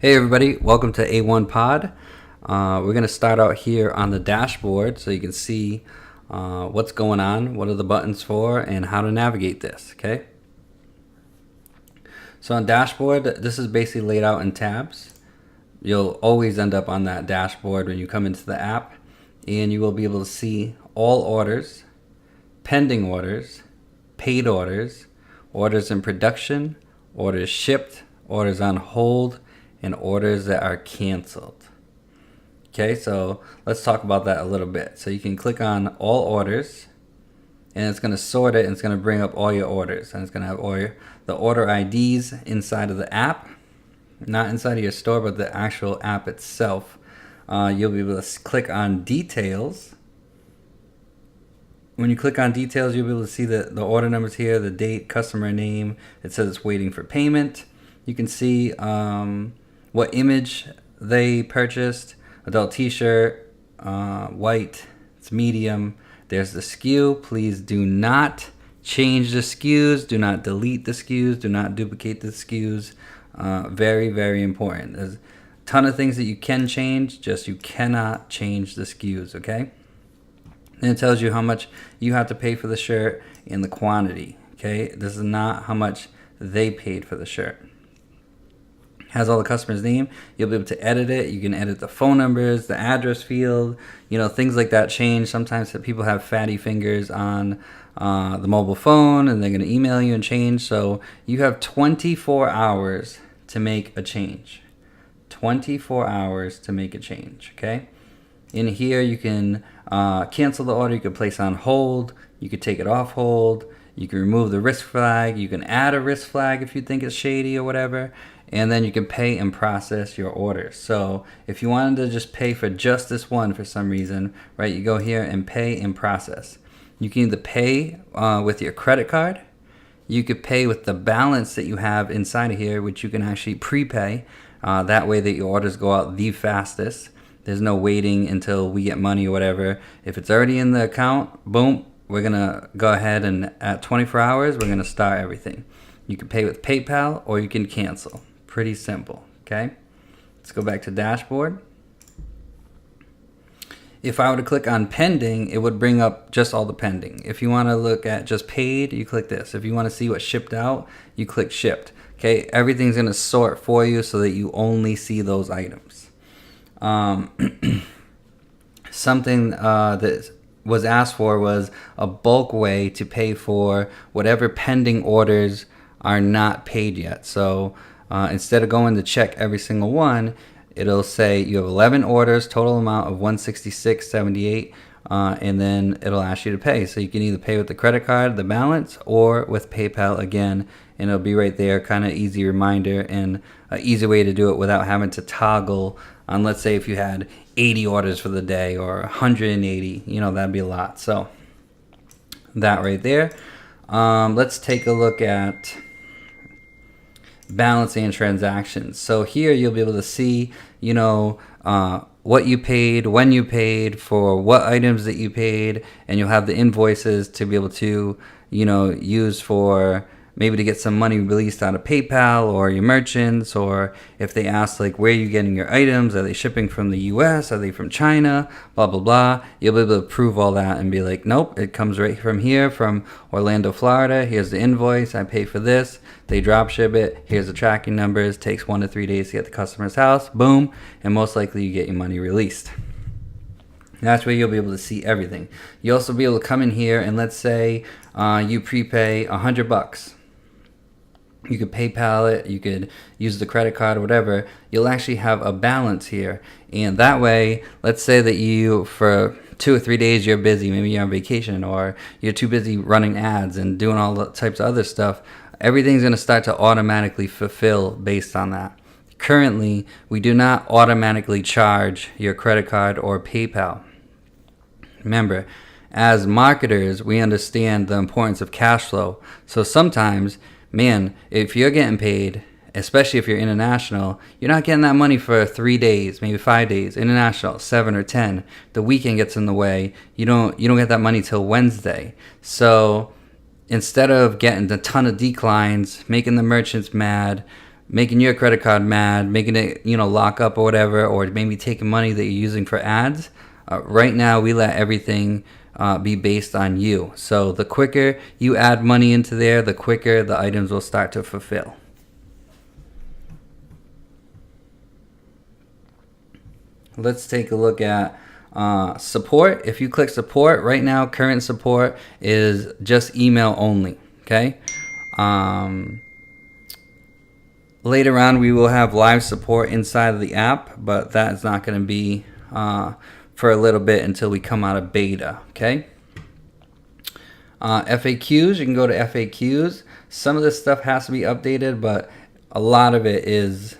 Hey everybody, welcome to A1POD. We're going to start out here on the dashboard so you can see what's going on, what are the buttons for, and how to navigate this, okay? So on dashboard, this is basically laid out in tabs. You'll always end up on that dashboard when you come into the app, and you will be able to see all orders, pending orders, paid orders, orders in production, orders shipped, orders on hold, and orders that are canceled. Okay, so let's talk about that a little bit. So you can click on all orders, and it's going to sort it, and it's going to bring up all your orders, and it's going to have all the order IDs inside of the app, not inside of your store, but the actual app itself. You'll be able to click on details. When you click on details, you'll be able to see the order numbers here, the date, customer name. It says it's waiting for payment. You can see what image they purchased, adult t-shirt, white, it's medium. There's the SKU. Please do not change the SKUs. Do not delete the SKUs. Do not duplicate the SKUs. Very, very important. There's a ton of things that you can change, just you cannot change the SKUs, okay? And it tells you how much you have to pay for the shirt and the quantity, okay? This is not how much they paid for the shirt. Has all the customer's name. You'll be able to edit it. You can edit the phone numbers, the address field, things like that change. Sometimes people have fatty fingers on the mobile phone, and they're going to email you and change. So you have 24 hours to make a change. 24 hours to make a change, okay? In here, you can cancel the order. You can place on hold. You could take it off hold. You can remove the risk flag. You can add a risk flag if you think it's shady or whatever. And then you can pay and process your orders. So if you wanted to just pay for just this one for some reason, right, you go here and pay and process. You can either pay with your credit card. You could pay with the balance that you have inside of here, which you can actually prepay. That way that your orders go out the fastest. There's no waiting until we get money or whatever. If it's already in the account, boom, we're going to go ahead and at 24 hours, we're going to start everything. You can pay with PayPal or you can cancel. Pretty simple, okay? Let's go back to dashboard. If I were to click on pending, it would bring up just all the pending. If you want to look at just paid, you click this. If you want to see what shipped out, you click shipped. Okay, everything's going to sort for you so that you only see those items. Something that was asked for was a bulk way to pay for whatever pending orders are not paid yet. So instead of going to check every single one, it'll say you have 11 orders, total amount of $166.78, and then it'll ask you to pay. So you can either pay with the credit card, the balance, or with PayPal again, and it'll be right there, kind of easy reminder and an easy way to do it without having to toggle on, let's say if you had 80 orders for the day or 180, that'd be a lot. So that right there. Let's take a look at balancing and transactions. So here you'll be able to see, what you paid, when you paid, for what items that you paid, and you'll have the invoices to be able to, use for maybe to get some money released out of PayPal or your merchants, or if they ask like where are you getting your items, are they shipping from the US, are they from China, blah blah blah, you'll be able to prove all that and be like, nope, it comes right from here, from Orlando, Florida, here's the invoice, I pay for this, they drop ship it, here's the tracking numbers, takes 1 to 3 days to get the customer's house, boom, and most likely you get your money released. That's where you'll be able to see everything. You'll also be able to come in here and let's say you prepay $100. You could PayPal it, you could use the credit card or whatever. You'll actually have a balance here. And that way, let's say that you, for 2 or 3 days, you're busy. Maybe you're on vacation or you're too busy running ads and doing all the types of other stuff. Everything's going to start to automatically fulfill based on that. Currently, we do not automatically charge your credit card or PayPal. Remember, as marketers, we understand the importance of cash flow. So sometimes, man, if you're getting paid, especially if you're international, you're not getting that money for 3 days, maybe 5 days. International, 7 or 10. The weekend gets in the way. You don't get that money till Wednesday. So instead of getting a ton of declines, making the merchants mad, making your credit card mad, making it, lock up or whatever, or maybe taking money that you're using for ads. Right now, we let everything be based on you. So the quicker you add money into there, the quicker the items will start to fulfill. Let's take a look at support. If you click support, right now, current support is just email only, okay? Later on, we will have live support inside of the app, but that is not going to be for a little bit until we come out of beta, okay? FAQs, you can go to FAQs. Some of this stuff has to be updated, but a lot of it is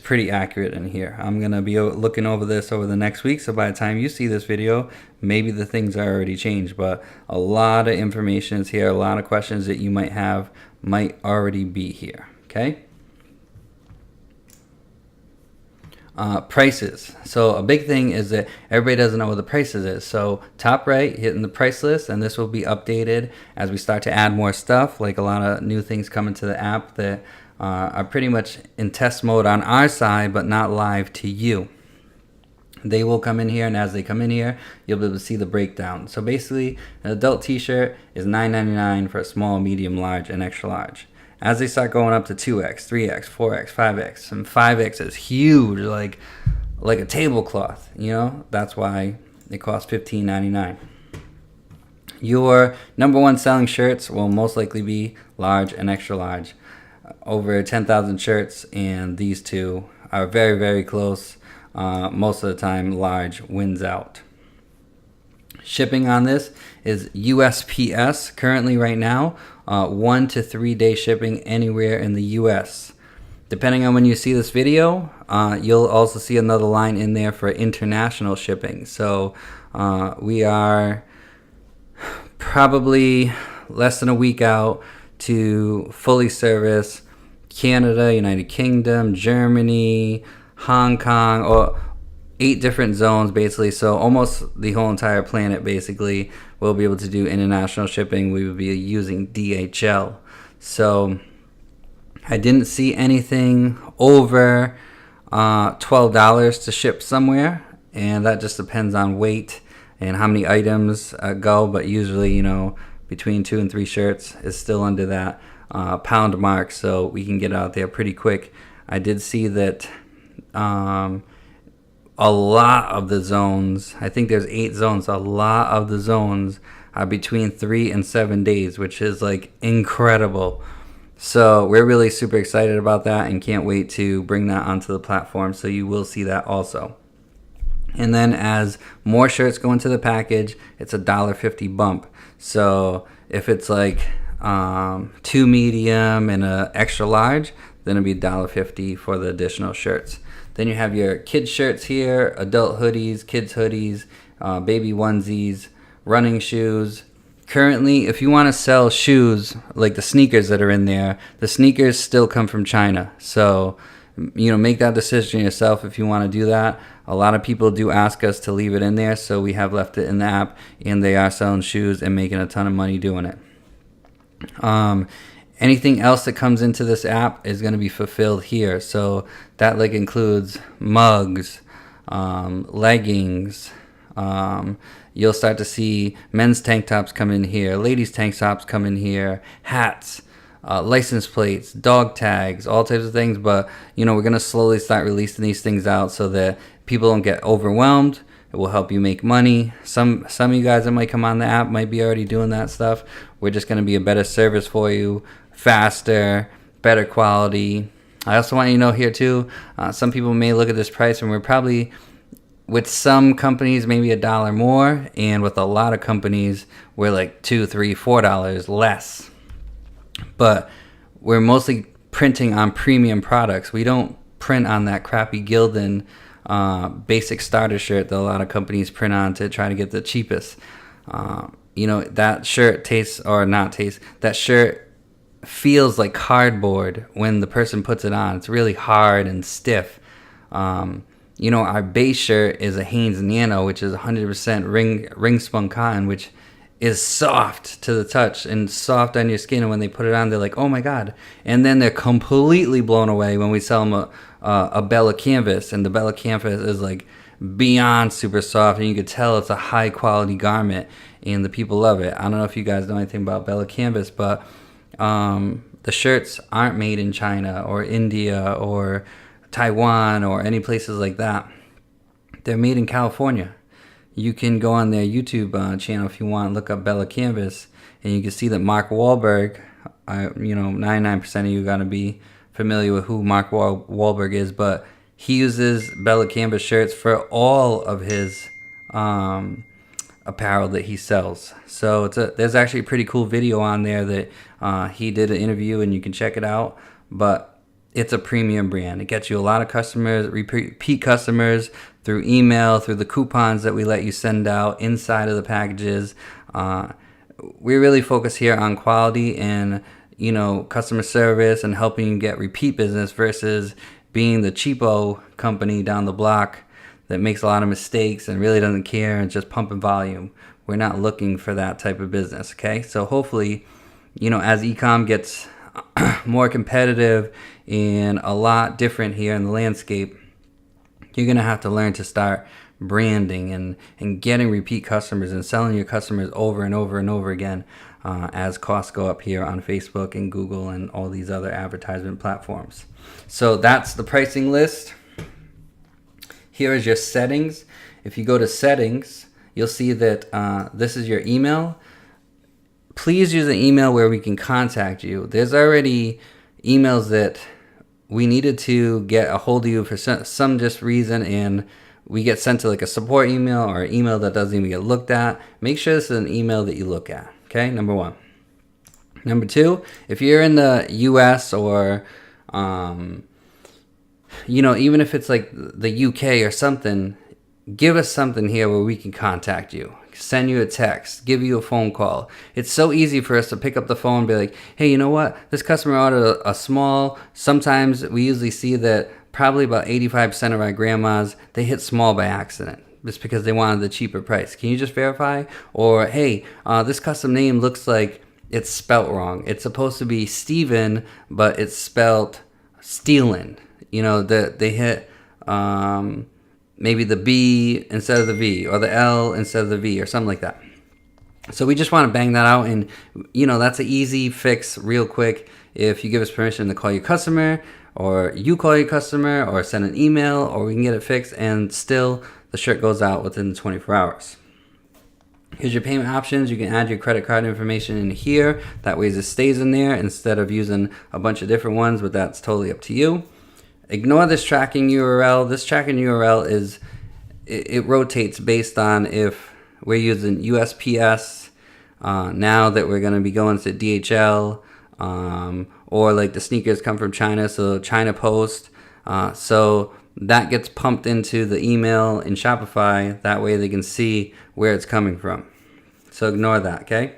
pretty accurate in here. I'm going to be looking over this over the next week, so by the time you see this video, maybe the things are already changed, but a lot of information is here. A lot of questions that you might have might already be here, okay? Prices. So a big thing is that everybody doesn't know what the prices is. So top right, hitting the price list, and this will be updated as we start to add more stuff, like a lot of new things coming to the app that are pretty much in test mode on our side, but not live to you. They will come in here, and as they come in here, you'll be able to see the breakdown. So basically, an adult t-shirt is $9.99 for a small, medium, large, and extra large. As they start going up to 2X, 3X, 4X, 5X, and 5X is huge, like a tablecloth, That's why it costs $15.99. Your number one selling shirts will most likely be large and extra large. Over 10,000 shirts, and these two are very, very close. Most of the time, large wins out. Shipping on this is USPS currently right now, 1 to 3 day shipping anywhere in the US. Depending on when you see this video, you'll also see another line in there for international shipping. So we are probably less than a week out to fully service Canada, United Kingdom, Germany, Hong Kong, or 8 different zones basically. So almost the whole entire planet basically will be able to do international shipping. We will be using DHL. So I didn't see anything over $12 to ship somewhere, and that just depends on weight and how many items go, but usually between 2 and 3 shirts is still under that pound mark, so we can get out there pretty quick. I did see that a lot of the zones, I think there's 8 zones, a lot of the zones are between 3 and 7 days, which is like incredible. So we're really super excited about that and can't wait to bring that onto the platform, so you will see that also. And then as more shirts go into the package, it's a $1.50 bump. So if it's like 2 medium and a extra large, then it'll be $1.50 for the additional shirts. Then you have your kids shirts here, adult hoodies, kids hoodies, baby onesies, running shoes. Currently, if you want to sell shoes like the sneakers that are in there, the sneakers still come from China. So, make that decision yourself if you want to do that. A lot of people do ask us to leave it in there, so we have left it in the app, and they are selling shoes and making a ton of money doing it. Anything else that comes into this app is going to be fulfilled here. So that includes mugs, leggings. You'll start to see men's tank tops come in here, ladies' tank tops come in here, hats, license plates, dog tags, all types of things. But, we're going to slowly start releasing these things out so that people don't get overwhelmed. It will help you make money. Some of you guys that might come on the app might be already doing that stuff. We're just going to be a better service for you, faster, better quality. I also want you to know here too, some people may look at this price, and we're probably, with some companies, maybe $1 more, and with a lot of companies, we're like $2, $3, $4 less. But we're mostly printing on premium products. We don't print on that crappy Gildan basic starter shirt that a lot of companies print on to try to get the cheapest. That shirt that shirt feels like cardboard when the person puts it on. It's really hard and stiff. Our base shirt is a Hanes Nano, which is 100% ring spun cotton, which is soft to the touch and soft on your skin, and when they put it on, they're like, oh my god. And then they're completely blown away when we sell them a Bella canvas, and the Bella canvas is like beyond super soft, and you could tell it's a high quality garment, and the people love it. I don't know if you guys know anything about Bella canvas, but the shirts aren't made in China or India or Taiwan or any places like that. They're made in California. You can go on their YouTube channel if you want, look up Bella Canvas, and you can see that Mark Wahlberg, 99% of you are going to be familiar with who Mark Wahlberg is, but he uses Bella Canvas shirts for all of his apparel that he sells. So there's actually a pretty cool video on there that he did an interview, and you can check it out. But it's a premium brand. It gets you a lot of customers, repeat customers, through email, through the coupons that we let you send out inside of the packages. We really focus here on quality and customer service and helping you get repeat business versus being the cheapo company down the block that makes a lot of mistakes and really doesn't care and just pumping volume. We're not looking for that type of business, okay? So hopefully, as e-com gets more competitive and a lot different here in the landscape, you're going to have to learn to start branding and getting repeat customers and selling your customers over and over and over again as costs go up here on Facebook and Google and all these other advertisement platforms. So that's the pricing list. Here is your settings. If you go to settings, you'll see that this is your email. Please use an email where we can contact you. There's already emails that we needed to get a hold of you for some just reason, and we get sent to like a support email or an email that doesn't even get looked at. Make sure this is an email that you look at, okay? Number one. Number two, if you're in the US or, even if it's like the UK or something, give us something here where we can contact you. Send you a text, give you a phone call. It's so easy for us to pick up the phone and be like, hey, you know what? This customer ordered a small. Sometimes we usually see that probably about 85% of our grandmas, they hit small by accident just because they wanted the cheaper price. Can you just verify? Or, hey, this custom name looks like it's spelt wrong. It's supposed to be Steven, but it's spelt Steelin. They hit maybe the B instead of the V, or the L instead of the V, or something like that. So we just want to bang that out, and that's an easy fix real quick. If you give us permission to call your customer, or you call your customer, or send an email, or we can get it fixed, and still the shirt goes out within 24 hours. Here's your payment options. You can add your credit card information in here. That way it stays in there instead of using a bunch of different ones, but that's totally up to you. Ignore this tracking URL. This tracking URL it rotates based on if we're using USPS, now that we're going to be going to DHL, or like the sneakers come from China, so China Post. So that gets pumped into the email in Shopify. That way they can see where it's coming from. So ignore that, okay?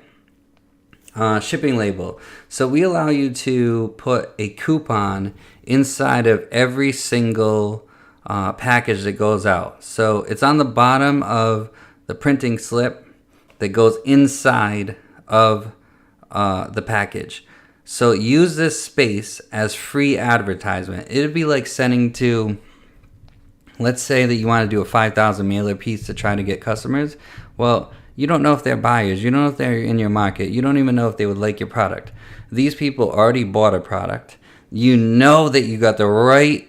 Shipping label. So we allow you to put a coupon inside of every single package that goes out. So it's on the bottom of the printing slip that goes inside of the package. So use this space as free advertisement. It'd be like sending to, let's say that you want to do a 5,000 mailer piece to try to get customers. Well, you don't know if they're buyers. You don't know if they're in your market. You don't even know if they would like your product. These people already bought a product. You know that you got the right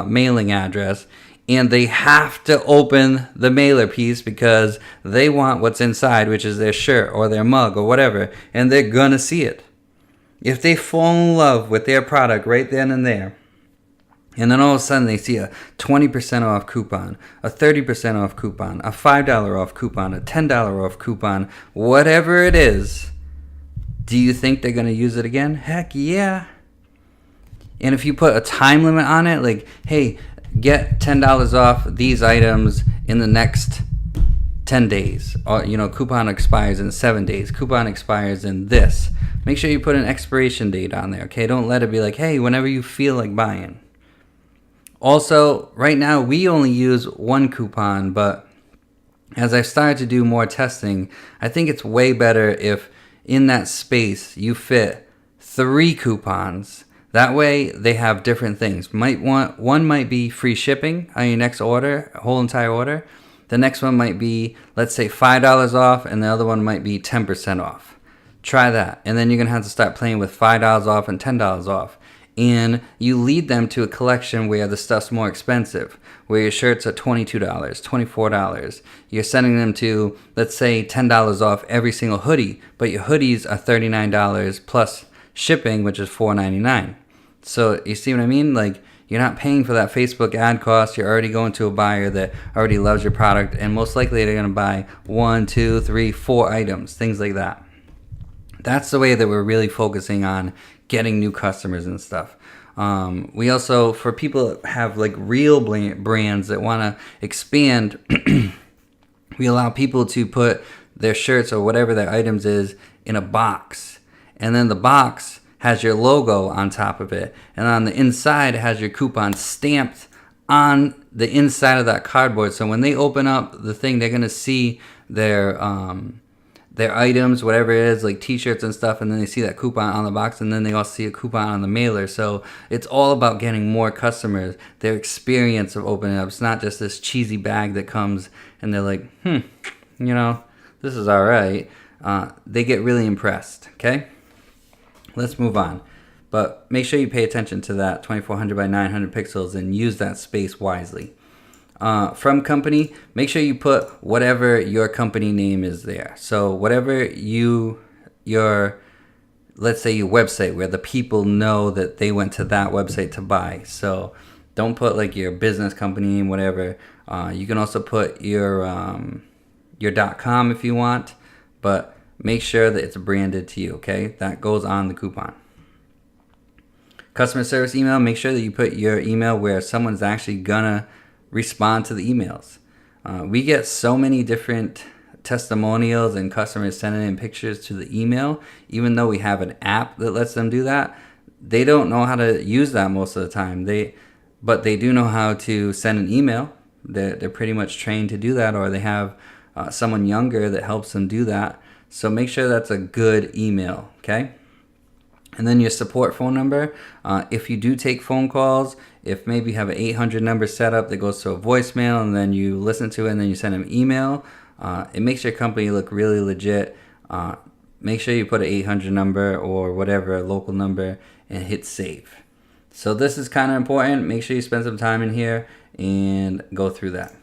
mailing address, and they have to open the mailer piece because they want what's inside, which is their shirt or their mug or whatever, and they're going to see it. If they fall in love with their product right then and there, and then all of a sudden they see a 20% off coupon, a 30% off coupon, a $5 off coupon, a $10 off coupon, whatever it is, do you think they're going to use it again? Heck yeah. And if you put a time limit on it, like, hey, get $10 off these items in the next 10 days. Or, coupon expires in 7 days. Coupon expires in this. Make sure you put an expiration date on there, okay? Don't let it be like, hey, whenever you feel like buying. Also, right now, we only use one coupon, but as I've started to do more testing, I think it's way better if in that space you fit 3 coupons. That way they have different things. One might be free shipping on your next order, whole entire order. The next one might be, let's say, $5 off, and the other one might be 10% off. Try that, and then you're gonna have to start playing with $5 off and $10 off. And you lead them to a collection where the stuff's more expensive, where your shirts are $22, $24. You're sending them to, let's say, $10 off every single hoodie, but your hoodies are $39 plus shipping, which is $4.99. So you see what I mean? Like, you're not paying for that Facebook ad cost. You're already going to a buyer that already loves your product, and most likely they're going to buy 1, 2, 3, 4 items, things like that. That's the way that we're really focusing on getting new customers and stuff. We also, for people that have like real brands that want to expand, we allow people to put their shirts or whatever their items is in a box. And then the box has your logo on top of it. And on the inside, it has your coupon stamped on the inside of that cardboard. So when they open up the thing, they're going to see their items, whatever it is, like t-shirts and stuff, and then they see that coupon on the box, and then they also see a coupon on the mailer. So it's all about getting more customers, their experience of opening up. It's not just this cheesy bag that comes and they're like, this is all right. They get really impressed, okay? Let's move on. But make sure you pay attention to that 2400 by 900 pixels and use that space wisely. From company, make sure you put whatever your company name is there. So whatever let's say your website, where the people know that they went to that website to buy. So don't put like your business company name, whatever. You can also put your .com if you want, but make sure that it's branded to you, okay? That goes on the coupon. Customer service email, make sure that you put your email where someone's actually gonna respond to the emails. We get so many different testimonials and customers sending in pictures to the email, even though we have an app that lets them do that. They don't know how to use that most of the time. But they do know how to send an email. They're pretty much trained to do that, or they have someone younger that helps them do that. So make sure that's a good email, okay? And then your support phone number. If you do take phone calls, if maybe you have an 800 number set up that goes to a voicemail and then you listen to it and then you send them an email, it makes your company look really legit. Make sure you put an 800 number or whatever, a local number, and hit save. So this is kind of important. Make sure you spend some time in here and go through that.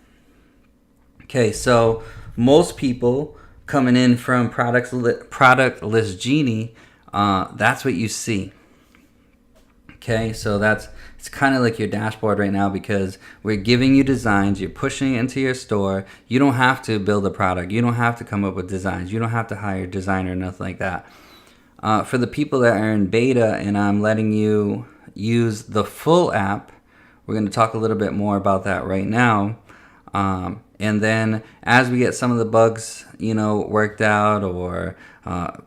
Okay, so most people coming in from product list Genie, that's what you see. Okay, so it's kind of like your dashboard right now, because we're giving you designs, you're pushing it into your store. You don't have to build a product, you don't have to come up with designs, you don't have to hire a designer, nothing like that. For the people that are in beta and I'm letting you use the full app, we're going to talk a little bit more about that right now. And then as we get some of the bugs, worked out, or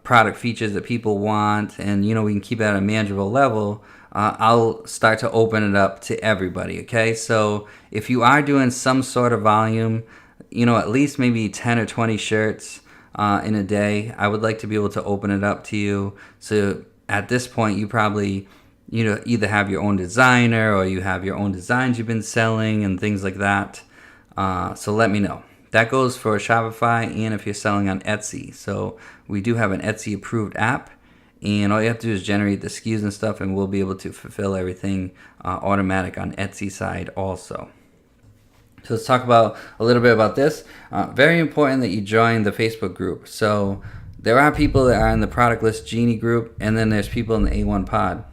product features that people want, and, we can keep it at a manageable level, I'll start to open it up to everybody, okay? So if you are doing some sort of volume, at least maybe 10 or 20 shirts in a day, I would like to be able to open it up to you. So at this point, you probably, either have your own designer or you have your own designs you've been selling and things like that. So let me know. That goes for Shopify and if you're selling on Etsy. So we do have an Etsy approved app, and all you have to do is generate the SKUs and stuff, and we'll be able to fulfill everything automatic on Etsy side also. So let's talk about a little bit about this. Very important that you join the Facebook group. So there are people that are in the product list Genie group, and then there's people in the A1POD.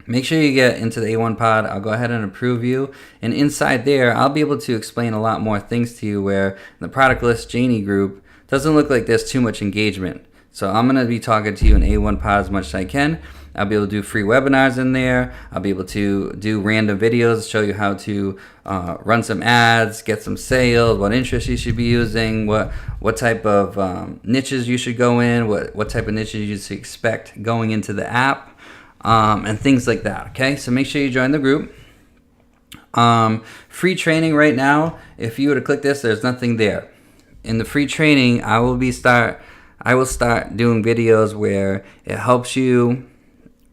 Make sure you get into the A1POD. I'll go ahead and approve you. And inside there, I'll be able to explain a lot more things to you, where the product list Genie group doesn't look like there's too much engagement. So I'm going to be talking to you in A1POD as much as I can. I'll be able to do free webinars in there. I'll be able to do random videos, show you how to run some ads, get some sales, what interest you should be using, what type of niches you should go in, what type of niches you should expect going into the app. And things like that, okay? So make sure you join the group. Free training right now, if you were to click this, there's nothing there. in the free training, I will start doing videos where it helps you,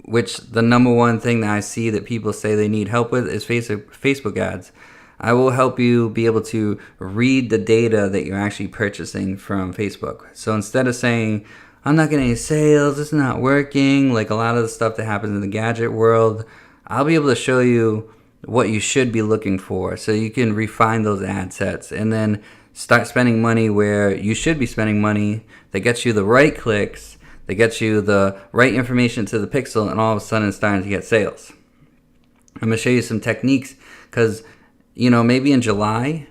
which the number one thing that I see that people say they need help with is Facebook ads. I will help you be able to read the data that you're actually purchasing from Facebook. So instead of saying, I'm not getting any sales, it's not working, like a lot of the stuff that happens in the gadget world, I'll be able to show you what you should be looking for so you can refine those ad sets and then start spending money where you should be spending money that gets you the right clicks, that gets you the right information to the pixel, and all of a sudden it's starting to get sales. I'm going to show you some techniques because, maybe in July,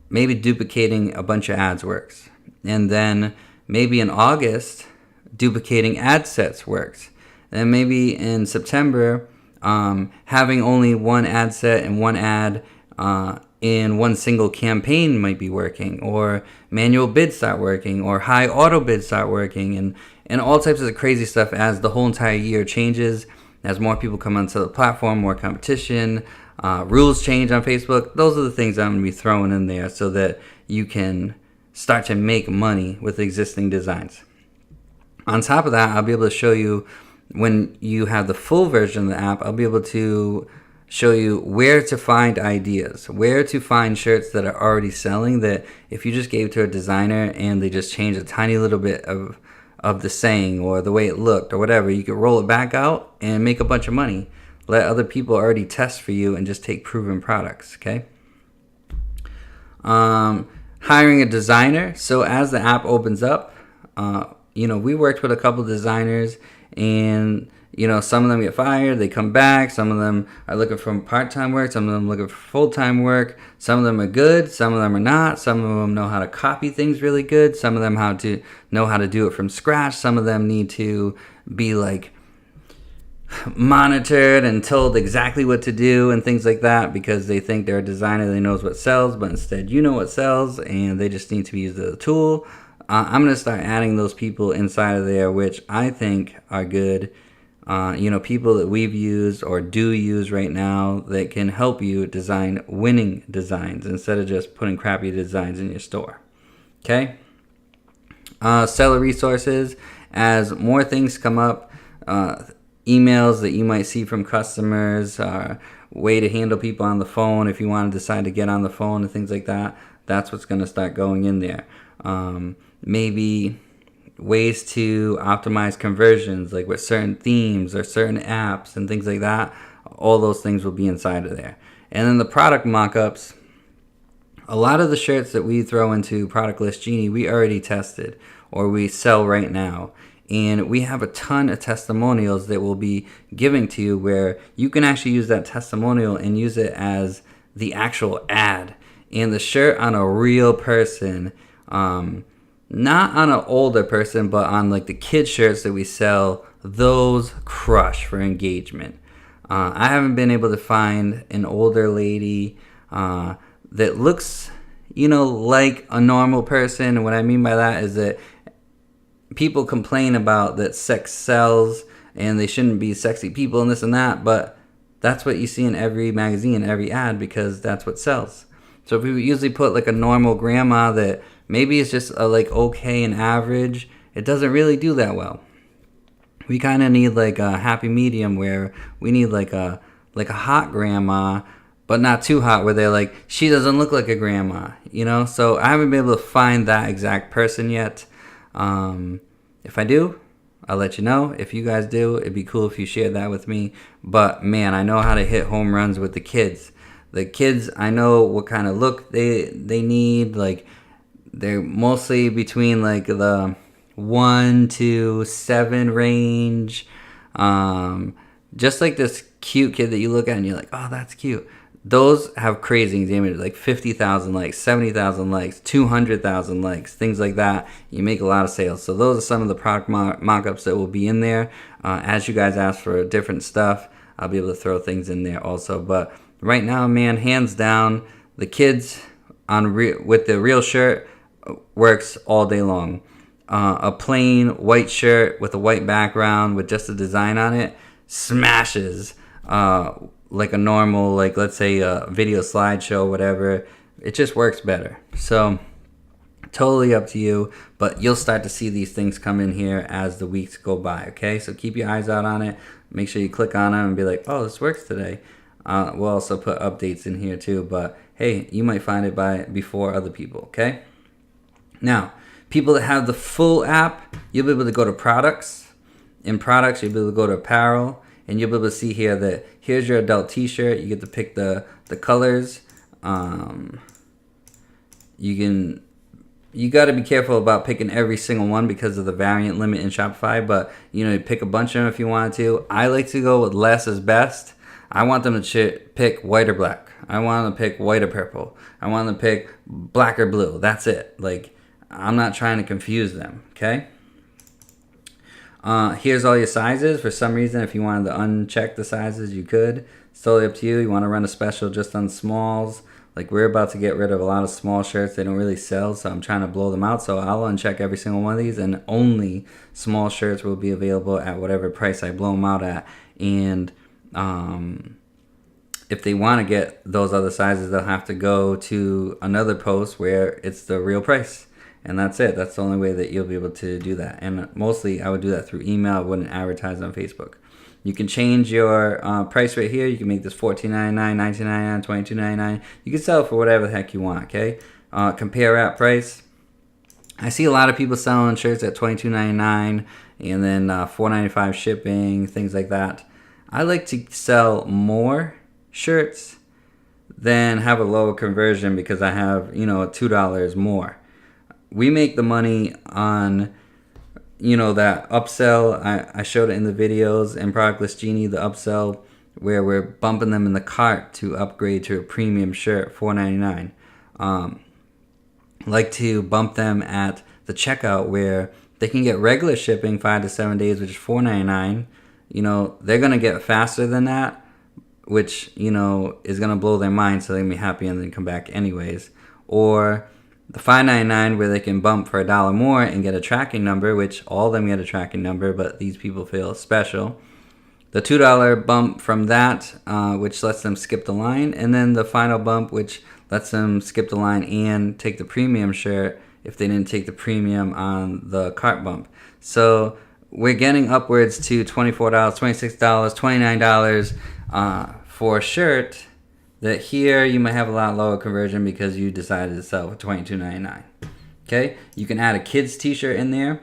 maybe duplicating a bunch of ads works. And then maybe in August, duplicating ad sets works. And maybe in September, having only one ad set and one ad in one single campaign might be working, or manual bids start working, or high auto bids start working, and all types of crazy stuff as the whole entire year changes, as more people come onto the platform, more competition, rules change on Facebook. Those are the things I'm going to be throwing in there so that you can start to make money with existing designs. On top of that, I'll be able to show you when you have the full version of the app, I'll be able to show you where to find ideas, where to find shirts that are already selling that if you just gave to a designer and they just changed a tiny little bit of the saying or the way it looked or whatever, you could roll it back out and make a bunch of money. Let other people already test for you and just take proven products, okay? Hiring a designer. So as the app opens up, we worked with a couple designers, and some of them get fired, they come back, some of them are looking for part-time work, some of them looking for full-time work, some of them are good, some of them are not, some of them know how to copy things really good, some of them know how to do it from scratch, some of them need to be monitored and told exactly what to do and things like that because they think they're a designer, they knows what sells, but instead what sells and they just need to be used as a tool. I'm going to start adding those people inside of there, which I think are good. People that we've used or do use right now that can help you design winning designs instead of just putting crappy designs in your store. Okay? Seller resources. As more things come up, emails that you might see from customers, way to handle people on the phone if you want to decide to get on the phone and things like that, that's what's going to start going in there. Maybe ways to optimize conversions, like with certain themes or certain apps and things like that. All those things will be inside of there. And then the product mock-ups, a lot of the shirts that we throw into Product List Genie, we already tested or we sell right now. And we have a ton of testimonials that we'll be giving to you where you can actually use that testimonial and use it as the actual ad. And the shirt on a real person, not on an older person, but on the kid shirts that we sell, those crush for engagement. I haven't been able to find an older lady that looks, like a normal person. And what I mean by that is that people complain about that sex sells and they shouldn't be sexy people and this and that, but that's what you see in every magazine, every ad, because that's what sells. So if we usually put a normal grandma that maybe it's just okay and average, it doesn't really do that well. We kind of need a happy medium where we need a hot grandma, but not too hot where they're she doesn't look like a grandma, So I haven't been able to find that exact person yet. If I do, I'll let you know. If you guys do, it'd be cool if you shared that with me. But man, I know how to hit home runs with the kids. The kids, I know what kind of look they need. They're mostly between the 1 to 7 range. Just this cute kid that you look at and you're like, oh, that's cute. Those have crazy engagement, 50,000 likes, 70,000 likes, 200,000 likes, things like that. You make a lot of sales. So those are some of the product mock-ups that will be in there. As you guys ask for different stuff, I'll be able to throw things in there also. But right now, man, hands down, the kids with the real shirt works all day long. A plain white shirt with a white background with just a design on it smashes. A normal, let's say a video slideshow, whatever. It just works better. So Totally up to you, but you'll start to see these things come in here as the weeks go by, okay? So keep your eyes out on it. Make sure you click on them and be like, oh, this works today. We'll also put updates in here too, but hey, you might find it before other people, okay? Now, people that have the full app, you'll be able to go to products. In products, you'll be able to go to apparel, and you'll be able to see here that here's your adult t-shirt. You get to pick the colors. You got to be careful about picking every single one because of the variant limit in Shopify, but you pick a bunch of them if you want to. I like to go with less is best. I want them to pick white or black. I want them to pick white or purple. I want them to pick black or blue. That's it. Like, I'm not trying to confuse them, okay? Here's all your sizes. For some reason, if you wanted to uncheck the sizes, you could. It's totally up to you. You want to run a special just on smalls. Like, we're about to get rid of a lot of small shirts. They don't really sell, so I'm trying to blow them out. So I'll uncheck every single one of these, and only small shirts will be available at whatever price I blow them out at. And if they want to get those other sizes, they'll have to go to another post where it's the real price. And that's it. That's the only way that you'll be able to do that. And mostly I would do that through email. I wouldn't advertise on Facebook. You can change your price right here. You can make this $14.99, $19.99, $22.99. You can sell it for whatever the heck you want, okay? Compare app price. I see a lot of people selling shirts at $22.99 and then $4.95 shipping, things like that. I like to sell more shirts than have a lower conversion because I have, $2 more. We make the money on, that upsell. I showed it in the videos and Product List Genie, the upsell where we're bumping them in the cart to upgrade to a premium shirt, $4.99. Like to bump them at the checkout where they can get regular shipping 5 to 7 days, which is $4.99. They're going to get faster than that, which, is going to blow their mind, so they're going to be happy and then come back anyways. Or the $5.99 where they can bump for $1 more and get a tracking number, which all of them get a tracking number, but these people feel special. The $2 bump from that, which lets them skip the line, and then the final bump, which lets them skip the line and take the premium shirt if they didn't take the premium on the cart bump. So we're getting upwards to $24, $26, $29 for a shirt that here you might have a lot lower conversion because you decided to sell for $22.99. Okay, you can add a kids t-shirt in there.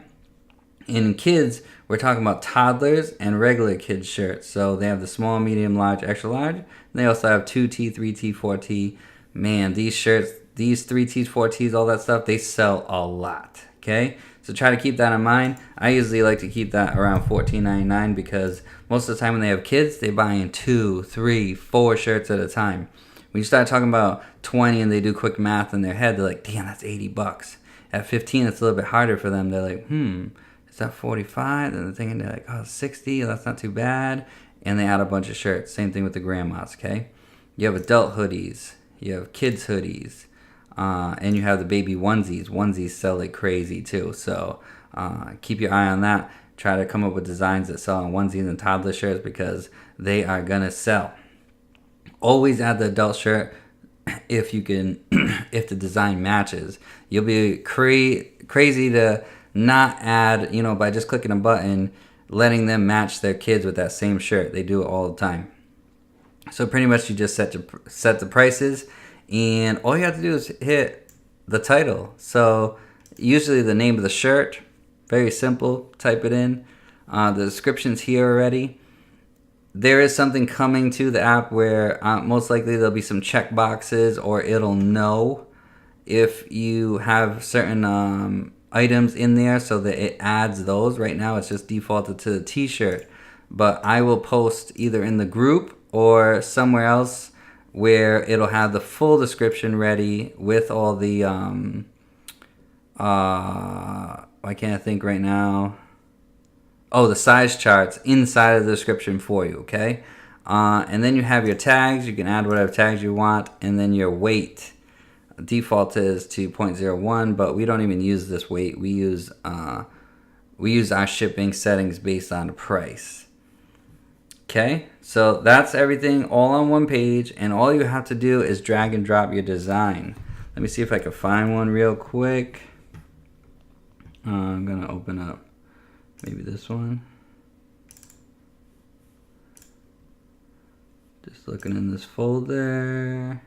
In kids, we're talking about toddlers and regular kids shirts. So they have the small, medium, large, extra large. And they also have 2T, 3T, 4T. Man, these shirts, these 3Ts, 4Ts, all that stuff, they sell a lot. Okay, so try to keep that in mind. I usually like to keep that around $14.99 because most of the time when they have kids, they buy in 2, 3, 4 shirts at a time. When you start talking about 20 and they do quick math in their head, they're like, damn, that's $80. At 15, it's a little bit harder for them. They're like, is that 45? And they're thinking, they're like, oh, 60, that's not too bad. And they add a bunch of shirts. Same thing with the grandmas, okay? You have adult hoodies. You have kids hoodies. And you have the baby onesies. Onesies sell like crazy too. So keep your eye on that. Try to come up with designs that sell on onesies and toddler shirts because they are going to sell. Always add the adult shirt if you can, if the design matches. You'll be crazy to not add, by just clicking a button, letting them match their kids with that same shirt. They do it all the time. So pretty much you just set the prices, and all you have to do is hit the title. So usually the name of the shirt, very simple, type it in. The description's here already. There is something coming to the app where most likely there'll be some check boxes, or it'll know if you have certain items in there so that it adds those. Right now it's just defaulted to the t-shirt, but I will post either in the group or somewhere else where it'll have the full description ready with all the I can't think right now. Oh, the size charts inside of the description for you, okay? And then you have your tags. You can add whatever tags you want, and then your weight. Default is to 0.01, but we don't even use this weight. We use our shipping settings based on the price. Okay, so that's everything all on one page, and all you have to do is drag and drop your design. Let me see if I can find one real quick. I'm gonna open up maybe this one. Just looking in this folder.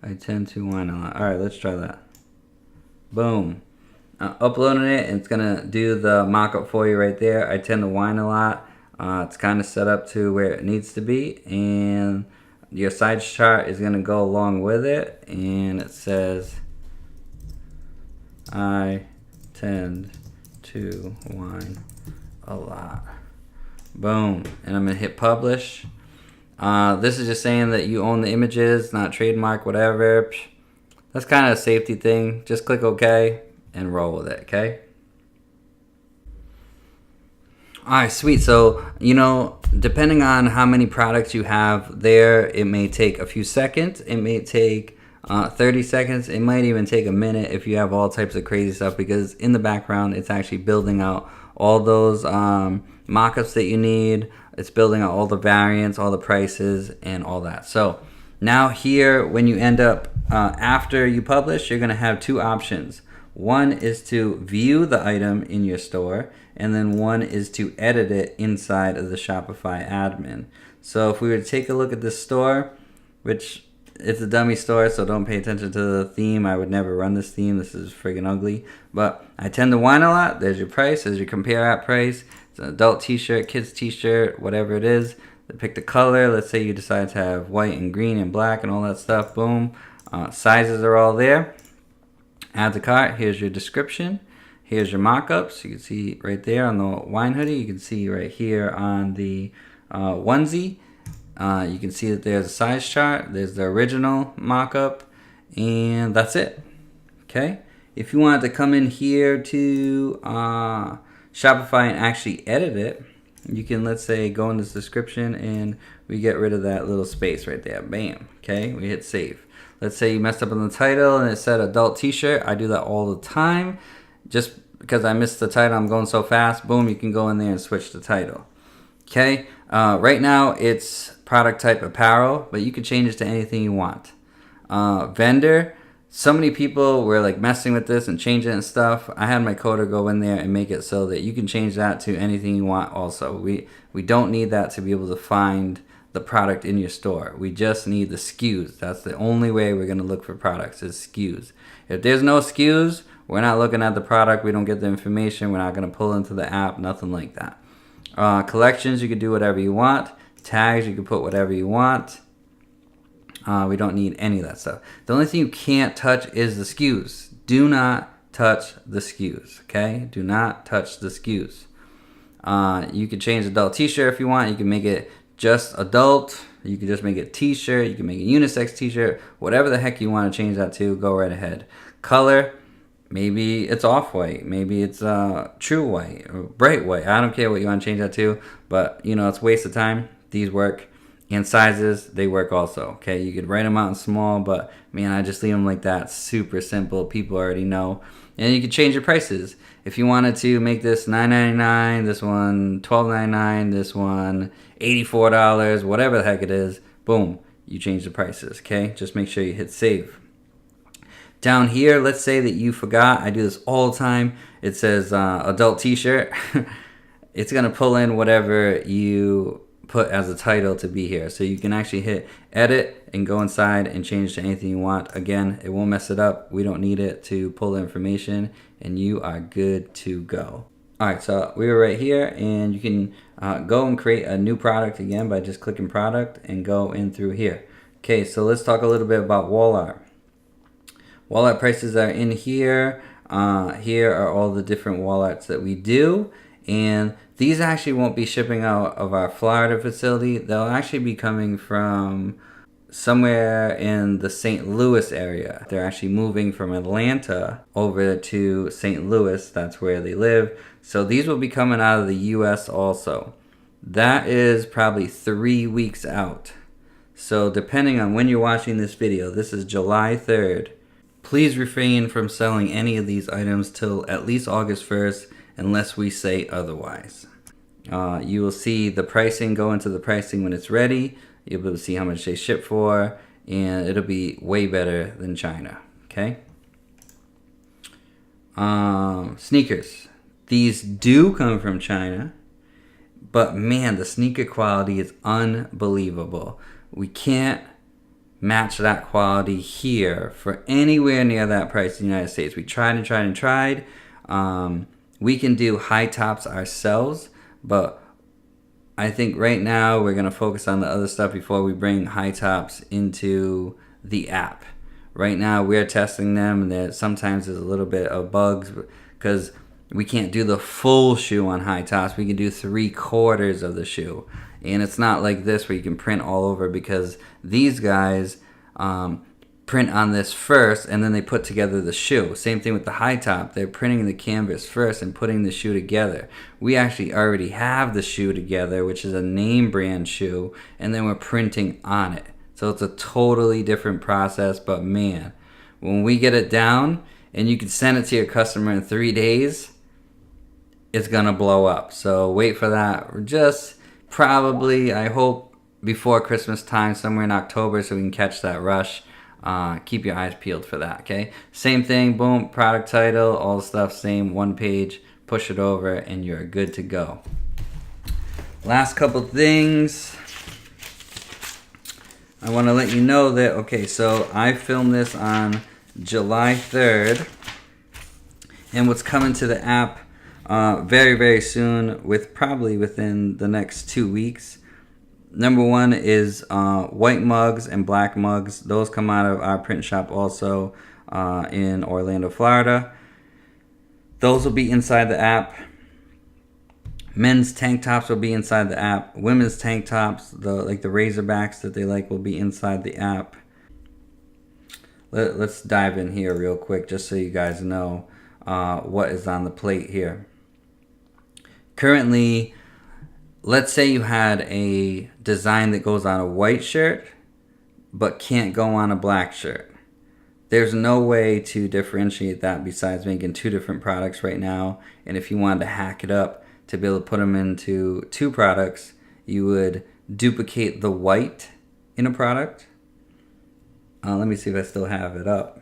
I tend to whine a lot. Alright, let's try that. Boom. Uploading it, and it's gonna do the mock-up for you right there. I tend to whine a lot. It's kind of set up to where it needs to be, and your size chart is gonna go along with it. And it says, I tend to whine a lot. Boom. And I'm gonna hit publish. This is just saying that you own the images, not trademark, whatever. That's kind of a safety thing. Just click OK and roll with it, okay? Alright, sweet. So, you know, depending on how many products you have there, it may take a few seconds. It may take 30 seconds. It might even take a minute if you have all types of crazy stuff, because in the background, it's actually building out all those mock-ups that you need. It's building out all the variants, all the prices, and all that. So now here, when you end up, after you publish, you're going to have two options. One is to view the item in your store, and then one is to edit it inside of the Shopify admin. So if we were to take a look at this store, which it's a dummy store, so don't pay attention to the theme. I would never run this theme. This is friggin' ugly. But I tend to whine a lot. There's your price. There's your compare app price. It's an adult t-shirt, kids t-shirt, whatever it is. Pick the color. Let's say you decide to have white and green and black and all that stuff. Boom. Sizes are all there. Add to cart. Here's your description. Here's your mock-ups. You can see right there on the wine hoodie. You can see right here on the onesie. You can see that there's a size chart. There's the original mock-up. And that's it. Okay. If you wanted to come in here to Shopify and actually edit it, you can, let's say, go in this description and we get rid of that little space right there. Bam. Okay. We hit save. Let's say you messed up on the title and it said adult t-shirt. I do that all the time. Just because I missed the title, I'm going so fast. Boom, you can go in there and switch the title. Okay. Right now it's product type apparel, but you can change it to anything you want. Vendor. So many people were like messing with this and changing it and stuff. I had my coder go in there and make it so that you can change that to anything you want also. We don't need that to be able to find the product in your store. We just need the SKUs. That's the only way we're going to look for products is SKUs. If there's no SKUs, we're not looking at the product. We don't get the information. We're not going to pull into the app. Nothing like that. Collections, you can do whatever you want. Tags, you can put whatever you want. We don't need any of that stuff. The only thing you can't touch is the SKUs. Do not touch the SKUs, okay? Do not touch the SKUs. You can change adult t-shirt if you want. You can make it just adult. You can just make it t-shirt. You can make it unisex t-shirt. Whatever the heck you want to change that to, go right ahead. Color, maybe it's off-white. Maybe it's true white or bright white. I don't care what you want to change that to, but, you know, it's a waste of time. These work. And sizes, they work also. Okay, you could write them out in small, but man, I just leave them like that. Super simple. People already know. And you can change your prices. If you wanted to make this $9.99, this one $12.99, this one $84, whatever the heck it is, boom, you change the prices. Okay, just make sure you hit save. Down here, let's say that you forgot. I do this all the time. It says adult t-shirt. It's gonna pull in whatever you put as a title to be here. So you can actually hit edit and go inside and change to anything you want. Again, it won't mess it up. We don't need it to pull the information and you are good to go. Alright, so we were right here and you can go and create a new product again by just clicking product and go in through here. Okay, so let's talk a little bit about wall art. Wall art prices are in here. Here are all the different wall arts that we do. And these actually won't be shipping out of our Florida facility. They'll actually be coming from somewhere in the St. Louis area. They're actually moving from Atlanta over to St. Louis. That's where they live. So these will be coming out of the US also. That is probably 3 weeks out. So depending on when you're watching this video, this is July 3rd. Please refrain from selling any of these items till at least August 1st. Unless we say otherwise. You will see the pricing go into the pricing when it's ready. You'll be able to see how much they ship for. and it'll be way better than China. Okay. Sneakers. These do come from China, but man, the sneaker quality is unbelievable. We can't match that quality here for anywhere near that price in the United States. We tried and tried and tried. We can do high tops ourselves, but I think right now we're going to focus on the other stuff before we bring high tops into the app. Right now we're testing them, and sometimes there's a little bit of bugs because we can't do the full shoe on high tops. We can do 3/4 of the shoe. And it's not like this where you can print all over, because these guys print on this first and then they put together the shoe. Same thing with the high top. They're printing the canvas first and putting the shoe together. We actually already have the shoe together, which is a name brand shoe, and then we're printing on it. So it's a totally different process, but man, when we get it down and you can send it to your customer in 3 days, it's gonna blow up. So wait for that. We're just probably, I hope, before Christmas time, somewhere in October, so we can catch that rush. Keep your eyes peeled for that, okay? Same thing, boom, product title, all the stuff, same, one page, push it over, and you're good to go. Last couple things. I want to let you know that, okay, so I filmed this on July 3rd, and what's coming to the app very, very soon, probably within the next 2 weeks. Number one is white mugs and black mugs. Those come out of our print shop also in Orlando, Florida. Those will be inside the app. Men's tank tops will be inside the app. Women's tank tops, like the Razorbacks that they like, will be inside the app. Let's dive in here real quick just so you guys know what is on the plate here. Currently, let's say you had a design that goes on a white shirt but can't go on a black shirt. There's no way to differentiate that besides making two different products right now. And if you wanted to hack it up to be able to put them into two products, you would duplicate the white in a product. Let me see if I still have it up.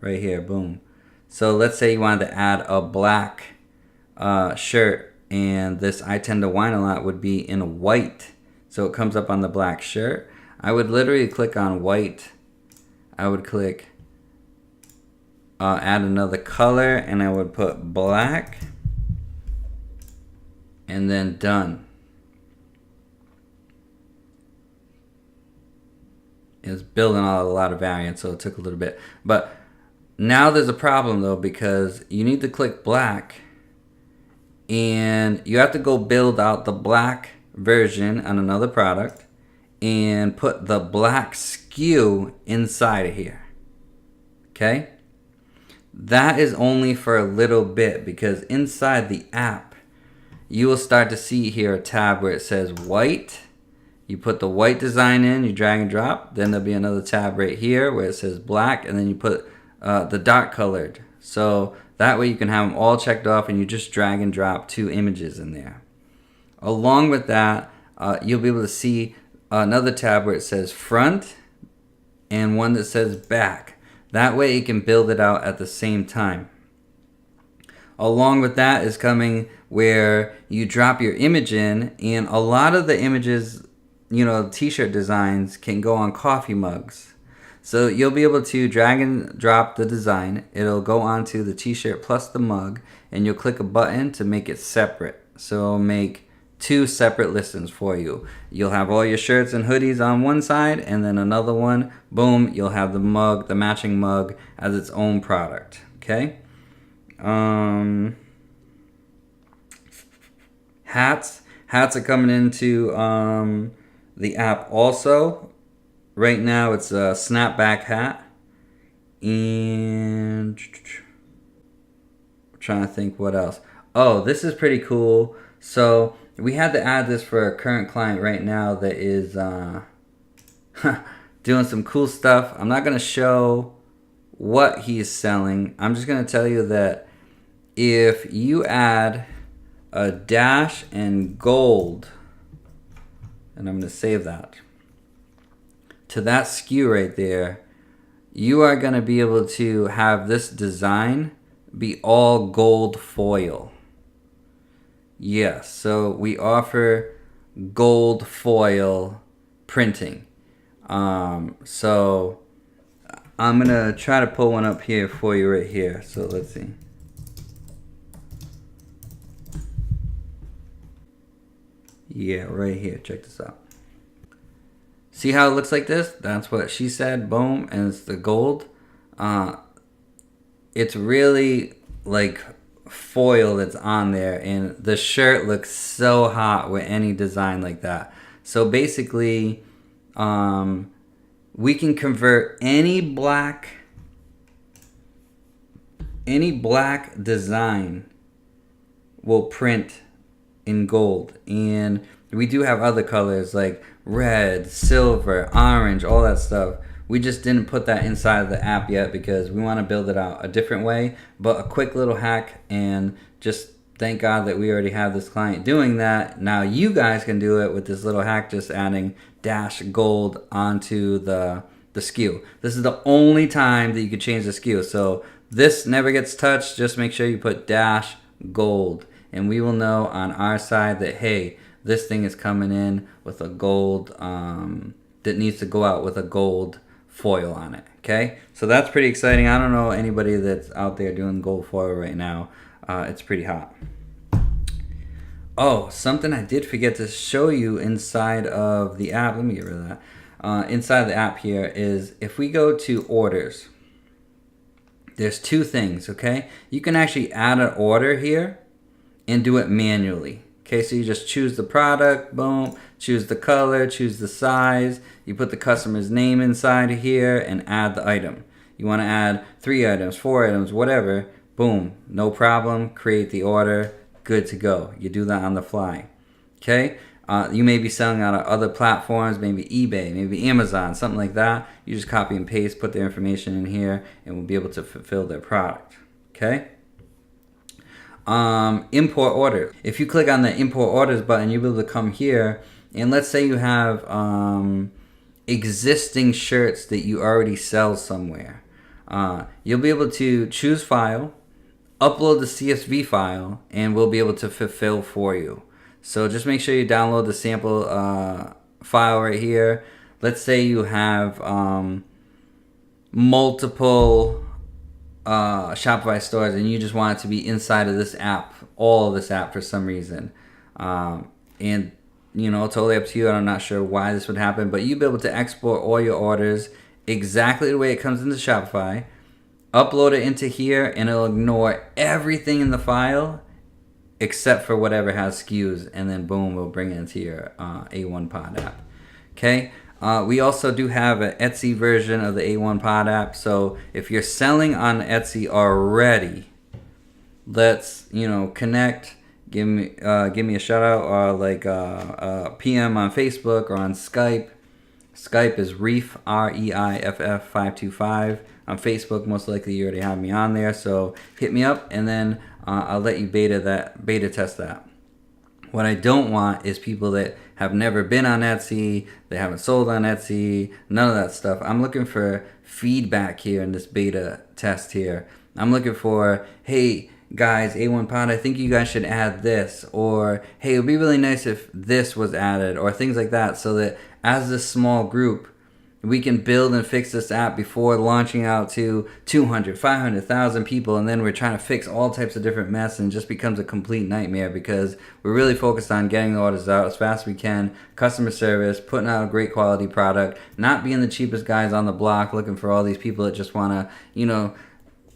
Right here, boom. So let's say you wanted to add a black shirt, and this I Tend to Whine a Lot would be in white. So it comes up on the black shirt. I would literally click on white. I would click add another color, and I would put black, and then done. It's building out a lot of variants, so it took a little bit. But now there's a problem though, because you need to click black, and you have to go build out the black version on another product and put the black SKU inside of here. Okay? That is only for a little bit, because inside the app you will start to see here a tab where it says white. You put the white design in, you drag and drop. Then there'll be another tab right here where it says black, and then you put the dark colored. So that way you can have them all checked off, and you just drag and drop two images in there. Along with that, you'll be able to see another tab where it says front and one that says back. That way you can build it out at the same time. Along with that is coming where you drop your image in, and a lot of the images, you know, t-shirt designs can go on coffee mugs. So you'll be able to drag and drop the design. It'll go onto the t-shirt plus the mug, and you'll click a button to make it separate. So it'll make two separate listings for you. You'll have all your shirts and hoodies on one side, and then another one, boom, you'll have the mug, the matching mug, as its own product. Okay? Hats are coming into the app also. Right now it's a snapback hat, and I'm trying to think what else. Oh, this is pretty cool. So we had to add this for a current client right now that is doing some cool stuff. I'm not going to show what he's selling. I'm just going to tell you that if you add a dash and gold, and I'm going to save that. to that SKU right there, you are going to be able to have this design be all gold foil. Yes, so we offer gold foil printing. So I'm going to try to pull one up here for you right here. So let's see. Yeah, right here. Check this out. See how it looks like this? That's what she said. Boom. And it's the gold. It's really like foil that's on there. And the shirt looks so hot with any design like that. So basically, we can convert any black design will print in gold. And we do have other colors like red, silver, orange, all that stuff. We just didn't put that inside of the app yet because we want to build it out a different way. But a quick little hack, and just thank God that we already have this client doing that. Now you guys can do it with this little hack, just adding dash gold onto the SKU. This is the only time that you could change the SKU. So this never gets touched. Just make sure you put dash gold. And we will know on our side that, hey, this thing is coming in with a gold, that needs to go out with a gold foil on it, okay? So that's pretty exciting. I don't know anybody that's out there doing gold foil right now. It's pretty hot. Oh, something I did forget to show you inside of the app. Let me get rid of that. Inside the app here is, if we go to orders, there's two things, okay? You can actually add an order here and do it manually. Okay, so you just choose the product, boom, choose the color, choose the size. You put the customer's name inside of here and add the item. You want to add 3 items, 4 items, whatever, boom, no problem, create the order, good to go. You do that on the fly. Okay, you may be selling on other platforms, maybe eBay, maybe Amazon, something like that. You just copy and paste, put their information in here, and we'll be able to fulfill their product. Okay. Import orders. If you click on the import orders button, you'll be able to come here, and let's say you have existing shirts that you already sell somewhere. You'll be able to choose file, upload the CSV file, and we'll be able to fulfill for you. So just make sure you download the sample file right here. Let's say you have multiple Shopify stores and you just want it to be inside of this app, all of this app for some reason. And you know, totally up to you. I'm not sure why this would happen, but you'll be able to export all your orders exactly the way it comes into Shopify, upload it into here, and it'll ignore everything in the file except for whatever has SKUs, and then boom, we'll bring it into your A1POD app. Okay. We also do have an Etsy version of the A1POD app. So if you're selling on Etsy already, let's connect. Give me a shout out, or like PM on Facebook or on Skype. Skype is Reiff, REIFF 525. On Facebook, most likely you already have me on there. So hit me up, and then I'll let you beta test that. What I don't want is people that have never been on Etsy, they haven't sold on Etsy, none of that stuff. I'm looking for feedback here in this beta test here. I'm looking for, hey guys, A1POD, I think you guys should add this, or hey, it would be really nice if this was added, or things like that, so that as this small group, we can build and fix this app before launching out to 200, 500,000 people, and then we're trying to fix all types of different mess, and it just becomes a complete nightmare because we're really focused on getting the orders out as fast as we can, customer service, putting out a great quality product, not being the cheapest guys on the block looking for all these people that just want to,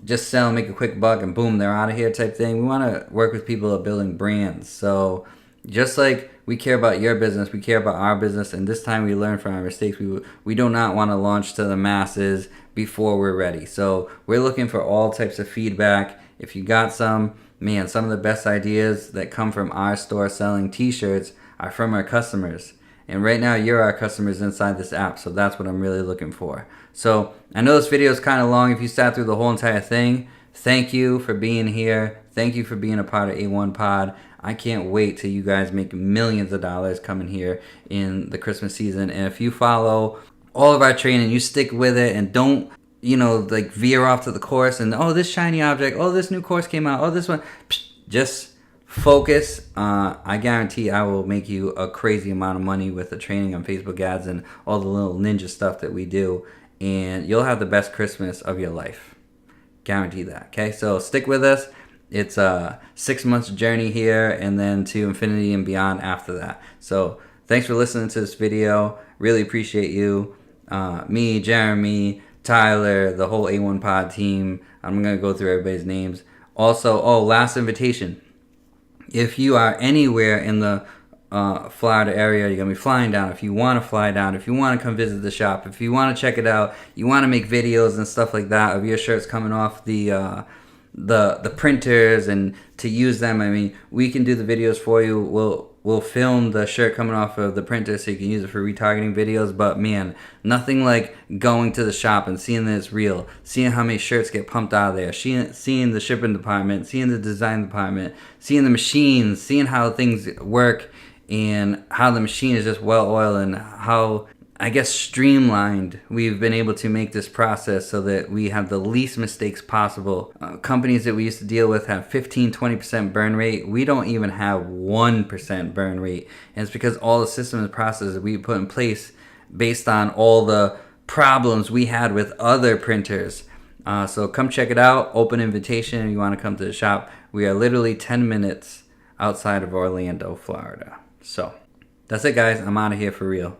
just sell, make a quick buck, and boom, they're out of here type thing. We want to work with people that are building brands. So just like we care about your business, we care about our business, and this time we learn from our mistakes. We do not want to launch to the masses before we're ready. So we're looking for all types of feedback. If you got some of the best ideas that come from our store selling t-shirts are from our customers. And right now you're our customers inside this app, so that's what I'm really looking for. So I know this video is kind of long. If you sat through the whole entire thing, thank you for being here. Thank you for being a part of A1POD. I can't wait till you guys make millions of dollars coming here in the Christmas season. And if you follow all of our training. You stick with it and don't, like veer off to the course and, oh, this shiny object, oh, this new course came out, oh, this one. Psh, just focus. I guarantee I will make you a crazy amount of money with the training on Facebook ads and all the little ninja stuff that we do. And you'll have the best Christmas of your life. Guarantee that. Okay, so stick with us. It's a 6 months journey here and then to infinity and beyond after that. So thanks for listening to this video. Really appreciate you. Me, Jeremy, Tyler, the whole A1POD team. I'm going to go through everybody's names. Also, last invitation. If you are anywhere in the Florida area, you're going to be flying down. If you want to fly down, if you want to come visit the shop, if you want to check it out, you want to make videos and stuff like that of your shirts coming off the printers and to use them. I mean, we can do the videos for you. We'll film the shirt coming off of the printer so you can use it for retargeting videos. But man, nothing like going to the shop and seeing that it's real, seeing how many shirts get pumped out of there, seeing the shipping department, seeing the design department, seeing the machines, seeing how things work and how the machine is just well oiled and how, I guess, streamlined we've been able to make this process so that we have the least mistakes possible. Companies that we used to deal with have 15-20% burn rate. We don't even have 1% burn rate. And it's because all the systems and processes that we put in place based on all the problems we had with other printers. So come check it out. Open invitation if you want to come to the shop. We are literally 10 minutes outside of Orlando, Florida. So that's it, guys. I'm out of here for real.